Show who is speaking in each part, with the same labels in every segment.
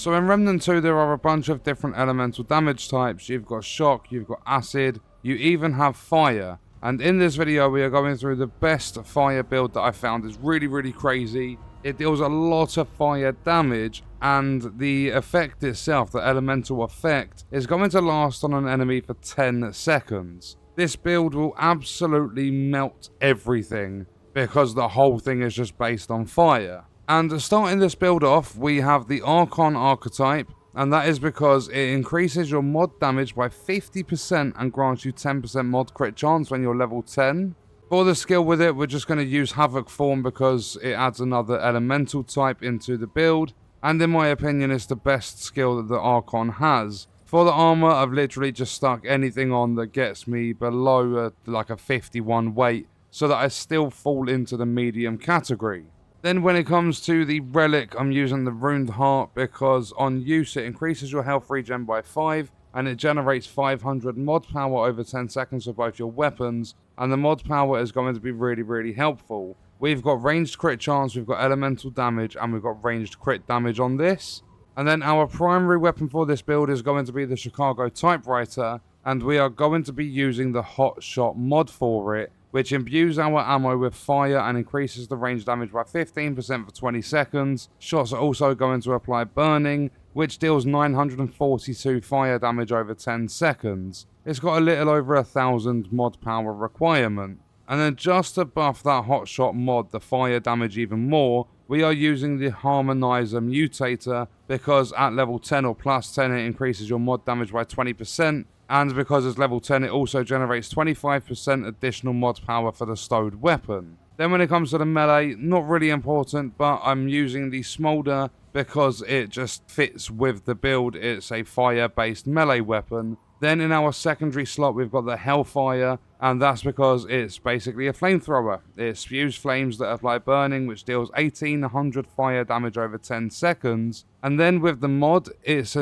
Speaker 1: So in Remnant 2 there are a bunch of different elemental damage types. You've got shock, you've got acid, you even have fire. And in this video we are going through the best fire build that I found. It's really crazy. It deals a lot of fire damage, and the effect itself, the elemental effect, is going to last on an enemy for 10 seconds. This build will absolutely melt everything because the whole thing is just based on fire. And starting this build off, we have the Archon archetype, and that is because it increases your mod damage by 50% and grants you 10% mod crit chance when you're level 10. For the skill with it, we're just going to use Havoc form because it adds another elemental type into the build, and in my opinion it's the best skill that the Archon has. For the armor, I've literally just stuck anything on that gets me below like a 51 weight, so that I still fall into the medium category. Then when it comes to the relic, I'm using the Runed Heart because on use it increases your health regen by 5, and it generates 500 mod power over 10 seconds for both your weapons, and the mod power is going to be really helpful. We've got ranged crit chance, we've got elemental damage, and we've got ranged crit damage on this. And then our primary weapon for this build is going to be the Chicago Typewriter, and we are going to be using the Hot Shot mod for it, which imbues our ammo with fire and increases the range damage by 15% for 20 seconds. Shots are also going to apply burning, which deals 942 fire damage over 10 seconds. It's got a little over 1000 mod power requirement. And then just to buff that Hot Shot mod, the fire damage even more, we are using the Harmonizer Mutator because at level 10 or plus 10 it increases your mod damage by 20%. And because it's level 10, it also generates 25% additional mod power for the stowed weapon. Then when it comes to the melee, not really important, but I'm using the Smolder because it just fits with the build. It's a fire-based melee weapon. Then in our secondary slot, we've got the Hellfire, and that's because it's basically a flamethrower. It spews flames that apply burning, which deals 1800 fire damage over 10 seconds. And then with the mod, it's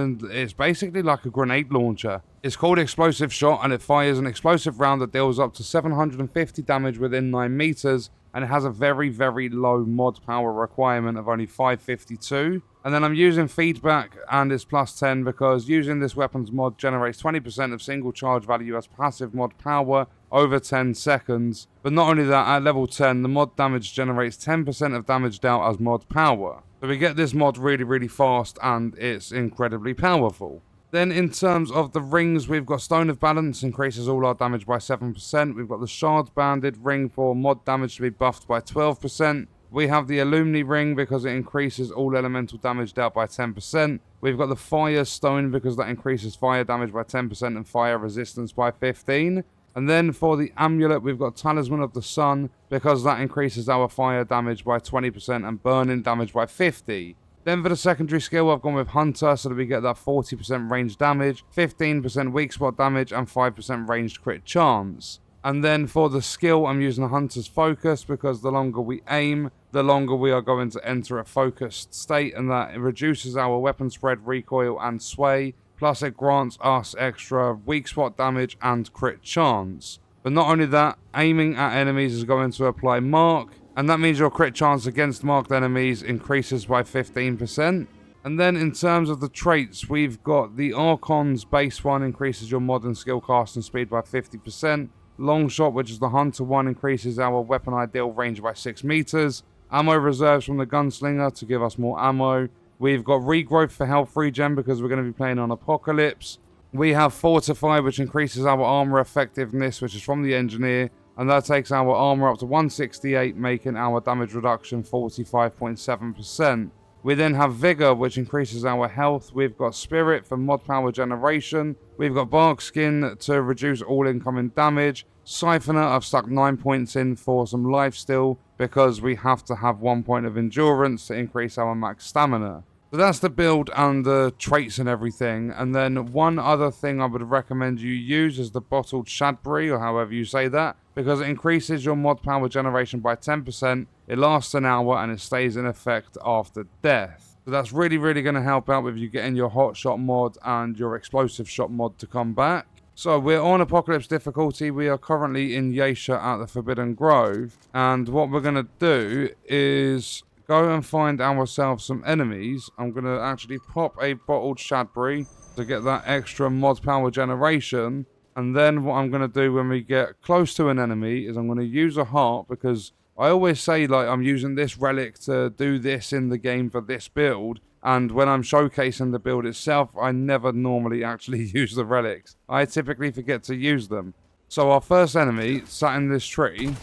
Speaker 1: basically like a grenade launcher. It's called Explosive Shot, and it fires an explosive round that deals up to 750 damage within 9 meters, and it has a very low mod power requirement of only 552. And then I'm using Feedback, and it's plus 10 because using this weapon's mod generates 20% of single charge value as passive mod power over 10 seconds. But not only that, at level 10, the mod damage generates 10% of damage dealt as mod power. So we get this mod really fast, and it's incredibly powerful. Then in terms of the rings, we've got Stone of Balance, increases all our damage by 7%. We've got the Shard Banded ring for mod damage to be buffed by 12%. We have the Illumni ring because it increases all elemental damage dealt by 10%. We've got the Fire Stone because that increases fire damage by 10% and fire resistance by 15%. And then for the amulet, we've got Talisman of the Sun because that increases our fire damage by 20% and burning damage by 50%. Then for the secondary skill, I've gone with Hunter so that we get that 40% range damage, 15% weak spot damage, and 5% ranged crit chance. And then for the skill, I'm using the Hunter's Focus because the longer we aim, the longer we are going to enter a focused state, and that it reduces our weapon spread, recoil, and sway. Plus it grants us extra weak spot damage and crit chance. But not only that, aiming at enemies is going to apply Mark, and that means your crit chance against marked enemies increases by 15%. And then in terms of the traits, we've got the Archon's base one increases your mod and skill casting speed by 50%. Long Shot, which is the Hunter one, increases our weapon ideal range by 6 meters. Ammo reserves from the Gunslinger to give us more ammo. We've got Regrowth for health regen because we're going to be playing on Apocalypse. We have Fortify, which increases our armor effectiveness, which is from the Engineer, and that takes our armor up to 168, making our damage reduction 45.7%. We then have Vigor, which increases our health. We've got Spirit for mod power generation. We've got Bark Skin to reduce all incoming damage. Siphoner, I've stuck 9 points in for some life steal because we have to have 1 point of endurance to increase our max stamina. So that's the build and the traits and everything. And then one other thing I would recommend you use is the Bottled Shadbury, or however you say that, because it increases your mod power generation by 10%, it lasts an hour, and it stays in effect after death. So that's really going to help out with you getting your Hot Shot mod and your Explosive Shot mod to come back. So we're on Apocalypse difficulty. We are currently in Yaesha at the Forbidden Grove, and what we're going to do is go and find ourselves some enemies. I'm going to actually pop a bottled Shadbury to get that extra mod power generation. And then what I'm going to do when we get close to an enemy is I'm going to use a heart, because I always say, like, I'm using this relic to do this in the game for this build. And when I'm showcasing the build itself, I never normally actually use the relics. I typically forget to use them. So our first enemy sat in this tree.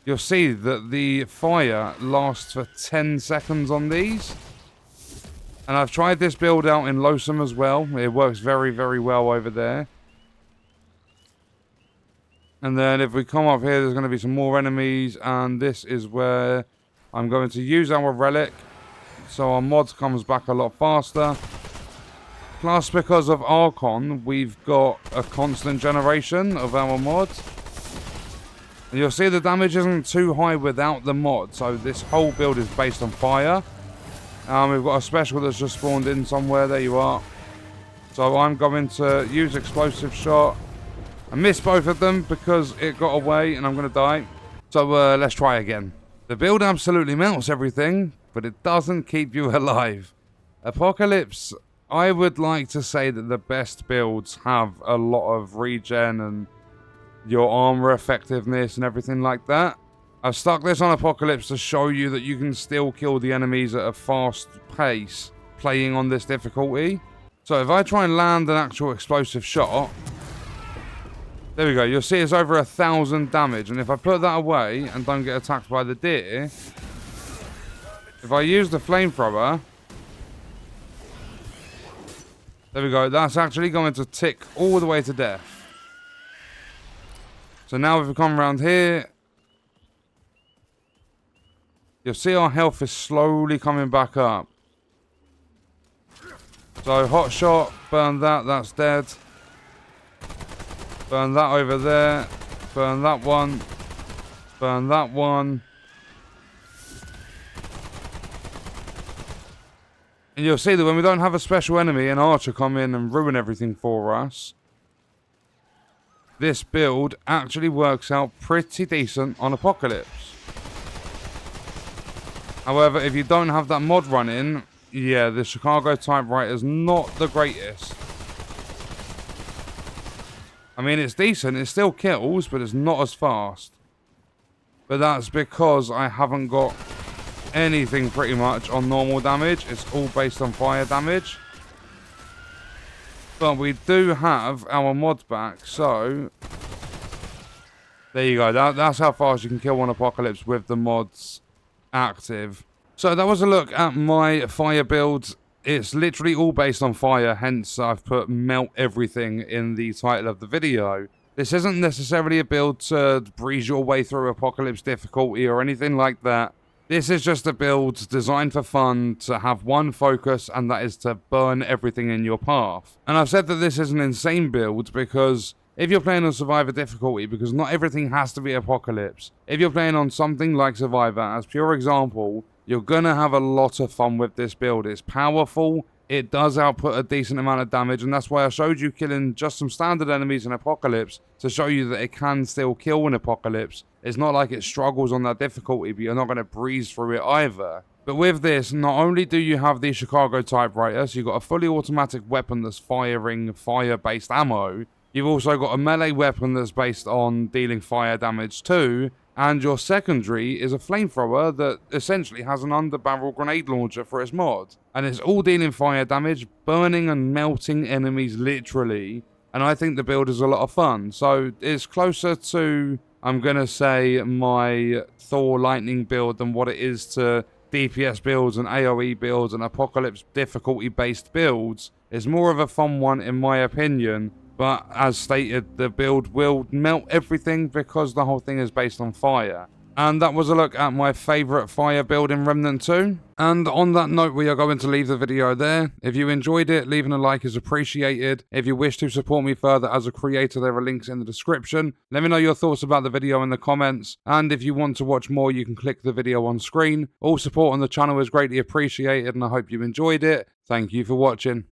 Speaker 1: You'll see that the fire lasts for 10 seconds on these. And I've tried this build out in Loathsome as well. It works very, very well over there. And then if we come up here, there's going to be some more enemies. And this is where I'm going to use our relic. So our mod comes back a lot faster. Plus, because of Archon, we've got a constant generation of our mods. And you'll see the damage isn't too high without the mod. So this whole build is based on fire. We've got a special that's just spawned in somewhere. There you are. So I'm going to use explosive shot. I missed both of them because it got away and I'm going to die. So let's try again. The build absolutely melts everything, but it doesn't keep you alive. Apocalypse, I would like to say that the best builds have a lot of regen and your armor effectiveness and everything like that. I've stuck this on Apocalypse to show you that you can still kill the enemies at a fast pace playing on this difficulty. So if I try and land an actual explosive shot, there we go, you'll see it's over 1,000 damage. And if I put that away and don't get attacked by the deer, if I use the flamethrower, there we go, that's actually going to tick all the way to death. So now if we come around here, you'll see our health is slowly coming back up. So hot shot, burn that, that's dead. Burn that over there. Burn that one. Burn that one. And you'll see that when we don't have a special enemy, an archer come in and ruin everything for us, this build actually works out pretty decent on Apocalypse. However, if you don't have that mod running, yeah, the Chicago typewriter is not the greatest. I mean, it's decent, it still kills, but it's not as fast. But that's because I haven't got anything pretty much on normal damage. It's all based on fire damage. But we do have our mods back, so there you go. That's how fast you can kill one Apocalypse with the mods active. So that was a look at my fire build. It's literally all based on fire, hence I've put melt everything in the title of the video. This isn't necessarily a build to breeze your way through Apocalypse difficulty or anything like that. This is just a build designed for fun, to have one focus, and that is to burn everything in your path. And I've said that this is an insane build because if you're playing on Survivor difficulty, because not everything has to be Apocalypse. If you're playing on something like Survivor, as pure example, you're going to have a lot of fun with this build. It's powerful, it does output a decent amount of damage, and that's why I showed you killing just some standard enemies in Apocalypse, to show you that it can still kill in Apocalypse. It's not like it struggles on that difficulty, but you're not going to breeze through it either. But with this, not only do you have the Chicago typewriter, so you've got a fully automatic weapon that's firing fire-based ammo, you've also got a melee weapon that's based on dealing fire damage too, and your secondary is a flamethrower that essentially has an underbarrel grenade launcher for its mod. And it's all dealing fire damage, burning and melting enemies literally. And I think the build is a lot of fun. So it's closer to, I'm going to say, my Thor Lightning build than what it is to DPS builds and AoE builds and Apocalypse difficulty based builds. It's more of a fun one in my opinion. But as stated, the build will melt everything because the whole thing is based on fire. And that was a look at my favourite fire build in Remnant 2. And on that note, we are going to leave the video there. If you enjoyed it, leaving a like is appreciated. If you wish to support me further as a creator, there are links in the description. Let me know your thoughts about the video in the comments. And if you want to watch more, you can click the video on screen. All support on the channel is greatly appreciated, and I hope you enjoyed it. Thank you for watching.